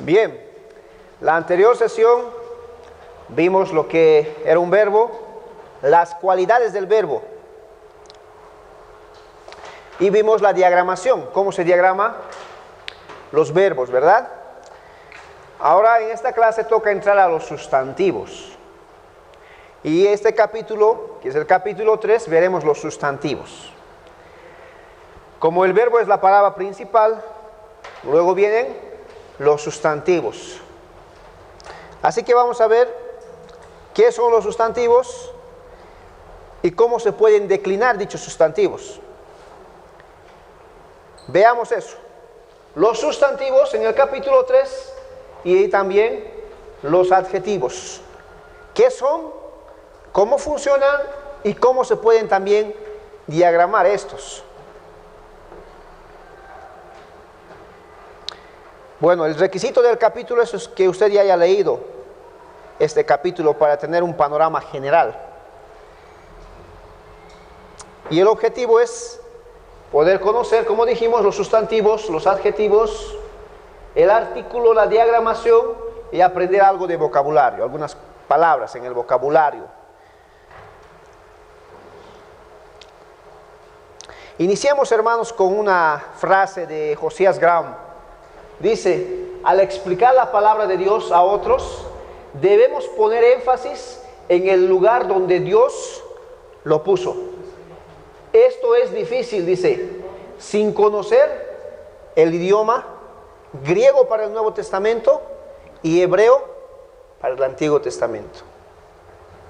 Bien, la anterior sesión vimos lo que era un verbo, las cualidades del verbo. Y vimos la diagramación, cómo se diagrama los verbos, ¿verdad? Ahora en esta clase toca entrar a los sustantivos. Y este capítulo, que es el capítulo 3, veremos los sustantivos. Como el verbo es la palabra principal, luego vienen los sustantivos. Así que vamos a ver qué son los sustantivos y cómo se pueden declinar dichos sustantivos. Veamos eso. Los sustantivos en el capítulo 3 y también los adjetivos. ¿Qué son? ¿Cómo funcionan? Y cómo se pueden también diagramar estos. Bueno, el requisito del capítulo es que usted ya haya leído este capítulo para tener un panorama general. Y el objetivo es poder conocer, como dijimos, los sustantivos, los adjetivos, el artículo, la diagramación y aprender algo de vocabulario, algunas palabras en el vocabulario. Iniciamos, hermanos, con una frase de Josías Graham. Dice, al explicar la palabra de Dios a otros, debemos poner énfasis en el lugar donde Dios lo puso. Esto es difícil, dice, sin conocer el idioma griego para el Nuevo Testamento y hebreo para el Antiguo Testamento.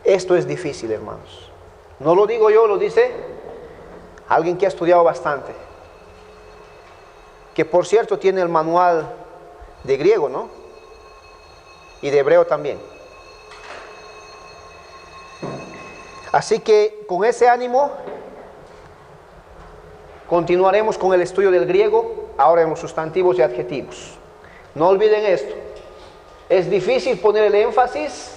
Esto es difícil, hermanos. No lo digo yo, lo dice alguien que ha estudiado bastante. Que por cierto tiene el manual de griego, ¿no? Y de hebreo también. Así que con ese ánimo continuaremos con el estudio del griego, ahora en los sustantivos y adjetivos. No olviden esto. Es difícil poner el énfasis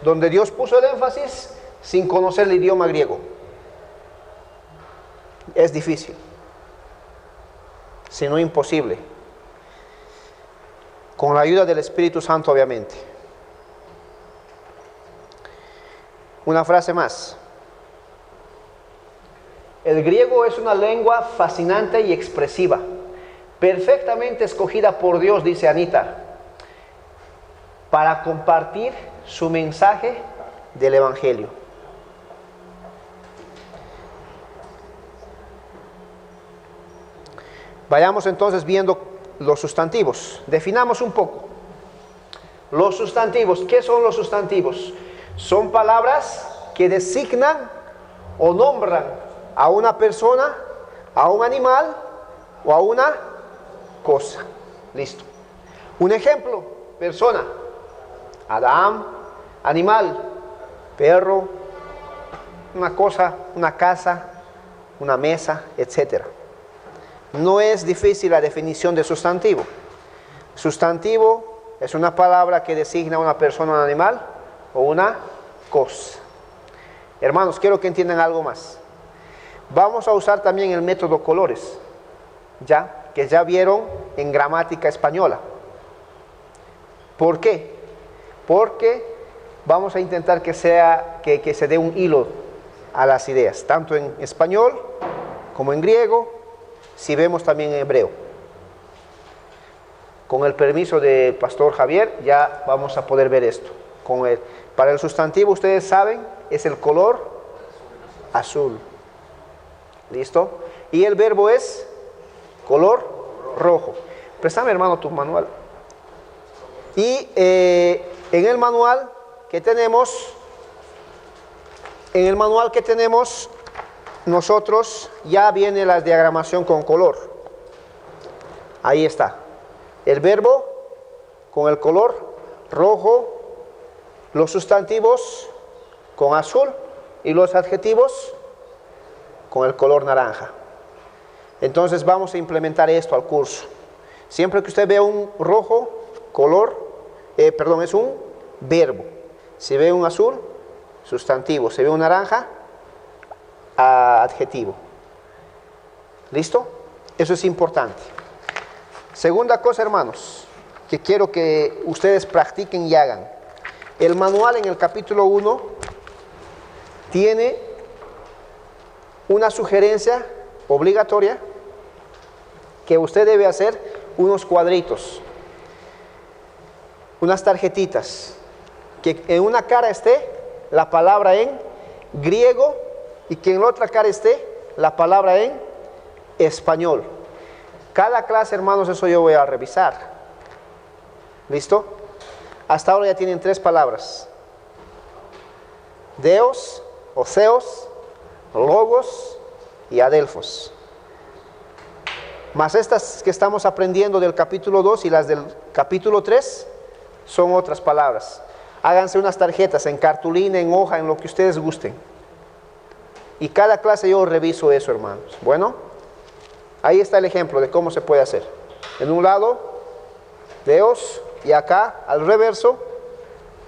donde Dios puso el énfasis sin conocer el idioma griego. Es difícil. Sino imposible. Con la ayuda del Espíritu Santo, obviamente. Una frase más. El griego es una lengua fascinante y expresiva, perfectamente escogida por Dios, dice Anita, para compartir su mensaje del Evangelio. Vayamos entonces viendo los sustantivos. Definamos un poco. Los sustantivos, ¿qué son los sustantivos? Son palabras que designan o nombran a una persona, a un animal o a una cosa. Listo. Un ejemplo, persona, Adán, animal, perro, una cosa, una casa, una mesa, etcétera. No es difícil la definición de sustantivo. Sustantivo es una palabra que designa a una persona, un animal o una cosa. Hermanos, quiero que entiendan algo más. Vamos a usar también el método colores, que ya vieron en gramática española. ¿Por qué? Porque vamos a intentar que se dé un hilo a las ideas, tanto en español como en griego. Si vemos también en hebreo. Con el permiso del pastor Javier, ya vamos a poder ver esto. Para el sustantivo, ustedes saben, es el color azul. ¿Listo? Y el verbo es color rojo. Préstame, hermano, tu manual. Y en el manual que tenemos, nosotros ya viene la diagramación con color. Ahí está. El verbo con el color rojo, los sustantivos con azul y los adjetivos con el color naranja. Entonces vamos a implementar esto al curso. Siempre que usted vea un rojo, es un verbo. Si ve un azul, sustantivo. Si ve un naranja, adjetivo. ¿Listo? Eso es importante. Segunda cosa, hermanos, que quiero que ustedes practiquen y hagan. El manual en el capítulo 1 tiene una sugerencia obligatoria que usted debe hacer unos cuadritos, unas tarjetitas, que en una cara esté la palabra en griego y que en la otra cara esté la palabra en español. Cada clase, hermanos, eso yo voy a revisar. ¿Listo? Hasta ahora ya tienen 3 palabras: Deos, o Theos, Logos y Adelphos. Más estas que estamos aprendiendo del capítulo 2 y las del capítulo 3 son otras palabras. Háganse unas tarjetas en cartulina, en hoja, en lo que ustedes gusten. Y cada clase yo reviso eso, hermanos. Bueno, ahí está el ejemplo de cómo se puede hacer. En un lado, Deos, y acá, al reverso,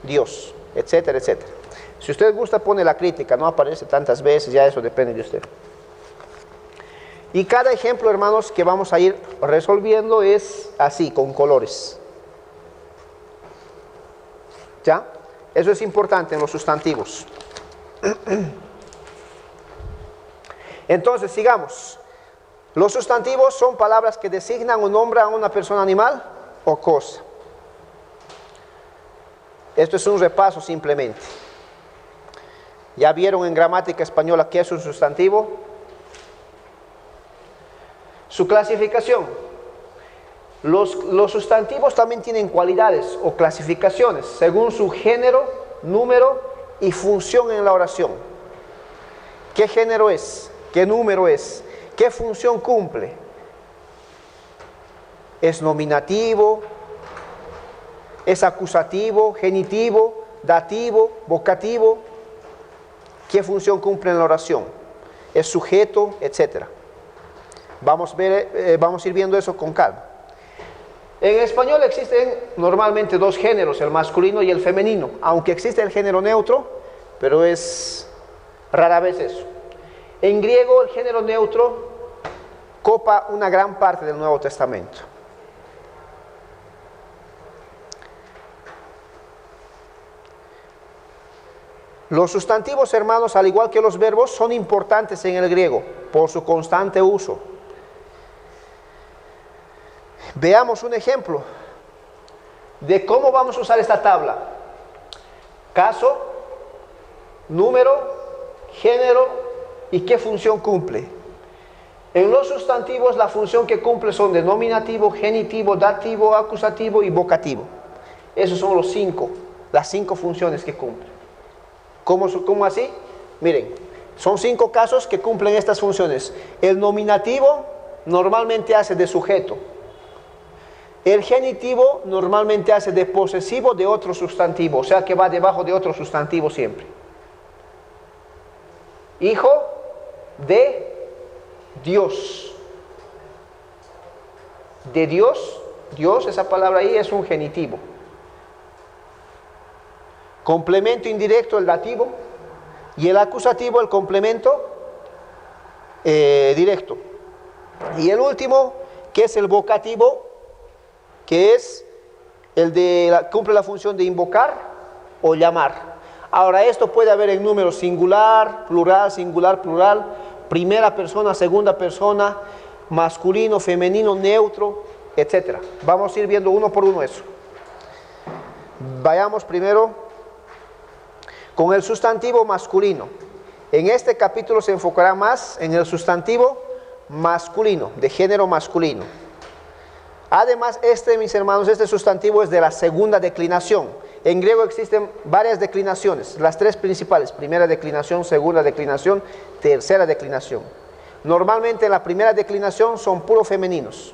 Dios, etcétera, etcétera. Si usted gusta, pone la crítica, no aparece tantas veces, ya eso depende de usted. Y cada ejemplo, hermanos, que vamos a ir resolviendo es así, con colores. ¿Ya? Eso es importante en los sustantivos. Entonces, sigamos. Los sustantivos son palabras que designan o nombran a una persona, animal o cosa. Esto es un repaso simplemente. ¿Ya vieron en gramática española qué es un sustantivo? Su clasificación. Los sustantivos también tienen cualidades o clasificaciones según su género, número y función en la oración. ¿Qué género es? ¿Qué número es? ¿Qué función cumple? ¿Es nominativo? ¿Es acusativo, genitivo, dativo, vocativo? ¿Qué función cumple en la oración? ¿Es sujeto, etcétera? Vamos a ir viendo eso con calma. En español existen normalmente 2 géneros, el masculino y el femenino, aunque existe el género neutro, pero es rara vez eso. En griego el género neutro copa una gran parte del Nuevo Testamento. Los sustantivos, hermanos, al igual que los verbos, son importantes en el griego por su constante uso. Veamos un ejemplo de cómo vamos a usar esta tabla. Caso, número, género y qué función cumple. En los sustantivos la función que cumple son de nominativo, genitivo, dativo, acusativo y vocativo. Esos son las 5 funciones que cumple. ¿Cómo así? Miren, son 5 casos que cumplen estas funciones. El nominativo normalmente hace de sujeto. El genitivo normalmente hace de posesivo de otro sustantivo, o sea que va debajo de otro sustantivo siempre. Hijo de Dios. De Dios, Dios, esa palabra ahí es un genitivo. Complemento indirecto, el dativo, y el acusativo, el complemento directo. Y el último, que es el vocativo, que es el cumple la función de invocar o llamar. Ahora, esto puede haber en números singular, plural, primera persona, segunda persona, masculino, femenino, neutro, etc. Vamos a ir viendo uno por uno eso. Vayamos primero con el sustantivo masculino. En este capítulo se enfocará más en el sustantivo masculino, de género masculino. Además, mis hermanos, este sustantivo es de la segunda declinación. En griego existen varias declinaciones, las 3 principales: primera declinación, segunda declinación, tercera declinación. Normalmente en la primera declinación son puros femeninos,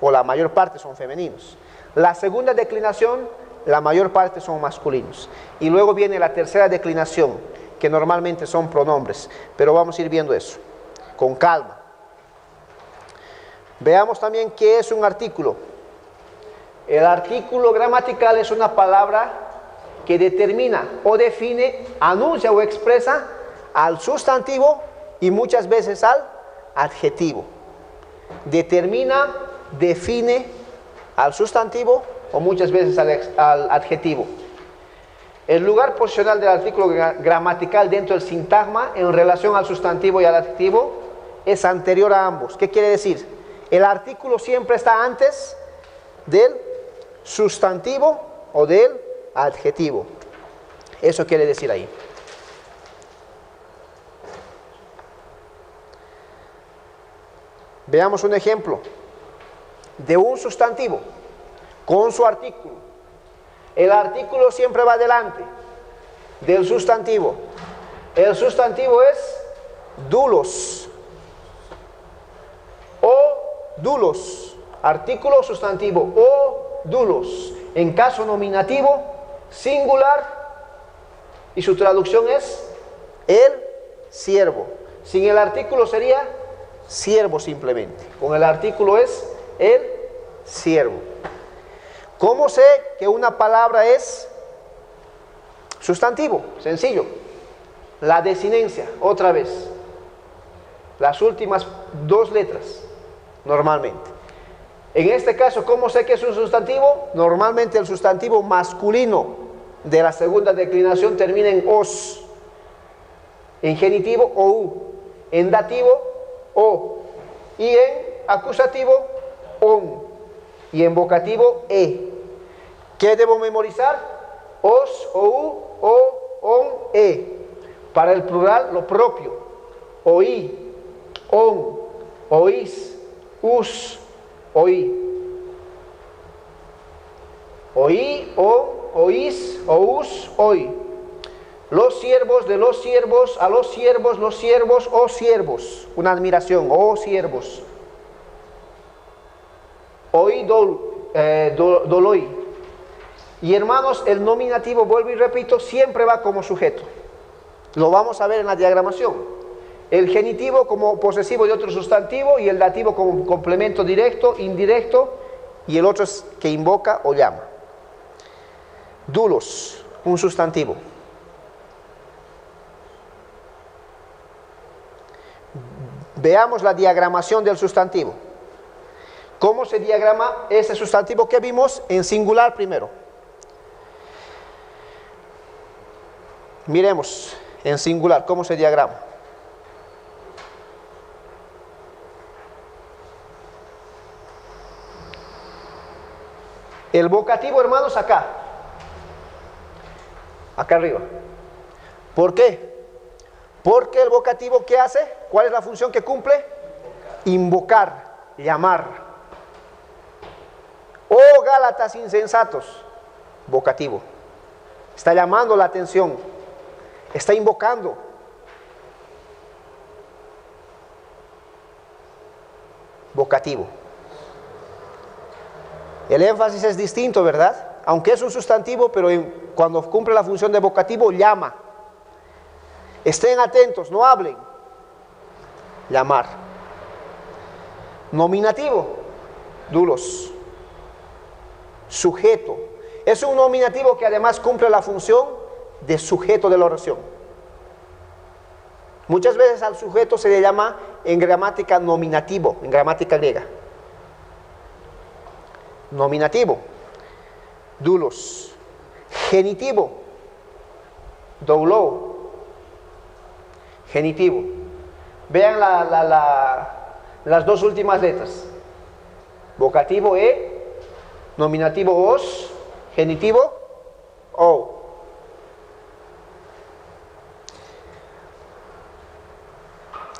o la mayor parte son femeninos. La segunda declinación, la mayor parte son masculinos. Y luego viene la tercera declinación, que normalmente son pronombres. Pero vamos a ir viendo eso, con calma. Veamos también qué es un artículo. El artículo gramatical es una palabra que determina o define, anuncia o expresa al sustantivo y muchas veces al adjetivo. Determina, define al sustantivo o muchas veces al adjetivo. El lugar posicional del artículo gramatical dentro del sintagma en relación al sustantivo y al adjetivo es anterior a ambos. ¿Qué quiere decir? El artículo siempre está antes del sustantivo o del adjetivo. Eso quiere decir ahí. Veamos un ejemplo de un sustantivo con su artículo. El artículo siempre va delante del sustantivo. El sustantivo es doulos o doulos. Artículo sustantivo o doulos. En caso nominativo, singular, y su traducción es el siervo. Sin el artículo sería siervo simplemente. Con el artículo es el siervo. ¿Cómo sé que una palabra es sustantivo? Sencillo. La desinencia, otra vez. Las últimas dos letras, normalmente. En este caso, ¿cómo sé que es un sustantivo? Normalmente el sustantivo masculino de la segunda declinación termina en os. En genitivo, ou. En dativo, o. Y en acusativo, on. Y en vocativo, e. ¿Qué debo memorizar? Os, ou, o, on, e. Para el plural, lo propio. Oí, on, oís, us, oí. Oí, on, oís, ous, oí. Los siervos, de los siervos, a los siervos, o siervos. Una admiración, o siervos. Oí, doloi. Y hermanos, el nominativo, vuelvo y repito, siempre va como sujeto. Lo vamos a ver en la diagramación. El genitivo como posesivo de otro sustantivo y el dativo como complemento directo, indirecto, y el otro es que invoca o llama. Doulos, un sustantivo. Veamos la diagramación del sustantivo. ¿Cómo se diagrama ese sustantivo que vimos en singular primero? Miremos en singular cómo se diagrama. El vocativo, hermanos, acá arriba. ¿Por qué? Porque el vocativo, ¿qué hace? ¿Cuál es la función que cumple? Invocar, llamar. Oh Gálatas insensatos, vocativo. Está llamando la atención, está invocando. Vocativo. El énfasis es distinto, ¿verdad? Aunque es un sustantivo, pero cuando cumple la función de vocativo, llama. Estén atentos, no hablen. Llamar. Nominativo, doulos. Sujeto. Es un nominativo que además cumple la función de sujeto de la oración. Muchas veces al sujeto se le llama en gramática nominativo, en gramática griega. Nominativo, doulos. Genitivo, doulo. Genitivo. Vean las dos últimas letras. Vocativo e, nominativo os, genitivo o.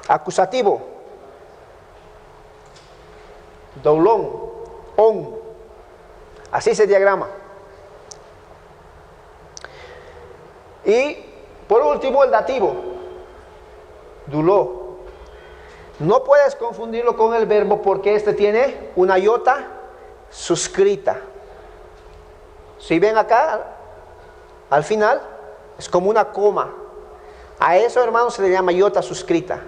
Acusativo, doulon, on. Así se diagrama. Y por último el dativo, doulo. No puedes confundirlo con el verbo porque este tiene una iota suscrita. Si ven acá, al final, es como una coma. A eso, hermanos, se le llama iota suscrita.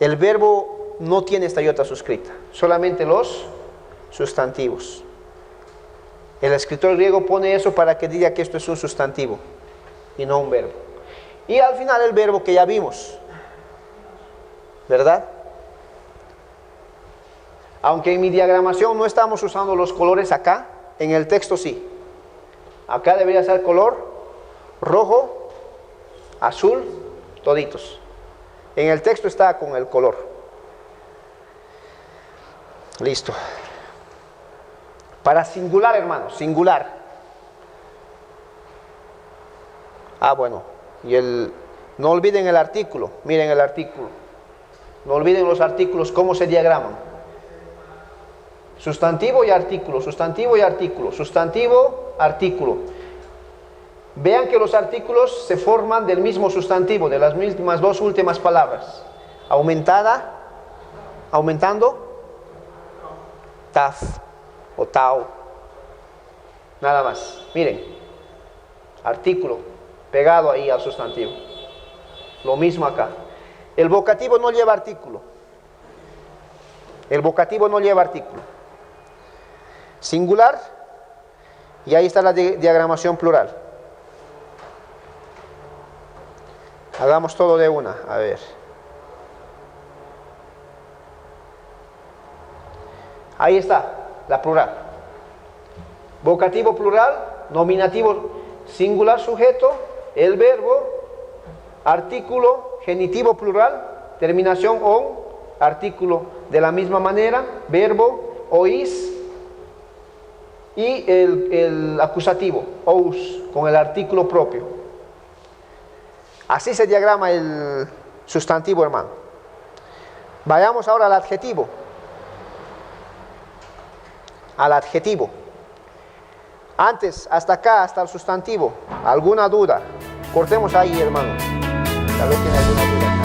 El verbo no tiene esta iota suscrita, solamente los sustantivos. El escritor griego pone eso para que diga que esto es un sustantivo y no un verbo. Y al final el verbo que ya vimos, ¿verdad? Aunque en mi diagramación no estamos usando los colores acá, en el texto sí. Acá debería ser color rojo, azul, toditos. En el texto está con el color. Listo. Para singular, hermanos, singular. Bueno. No olviden el artículo. Miren el artículo. No olviden los artículos, cómo se diagraman. Sustantivo y artículo, sustantivo y artículo, sustantivo, artículo. Vean que los artículos se forman del mismo sustantivo, de las mismas dos últimas palabras. Aumentada, aumentando, taf o tau. Nada más. Miren, artículo pegado ahí al sustantivo. Lo mismo acá. El vocativo no lleva artículo. El vocativo no lleva artículo. Singular, y ahí está la diagramación plural. Hagamos todo de una, a ver. Ahí está, la plural. Vocativo plural, nominativo singular sujeto, el verbo, artículo, genitivo plural, terminación on, artículo de la misma manera, verbo, oís, y el acusativo, ous, con el artículo propio. Así se diagrama el sustantivo, hermano. Vayamos ahora al adjetivo. Al adjetivo. Antes, hasta acá, hasta el sustantivo. ¿Alguna duda? Cortemos ahí, hermano. Tal vez tiene alguna duda.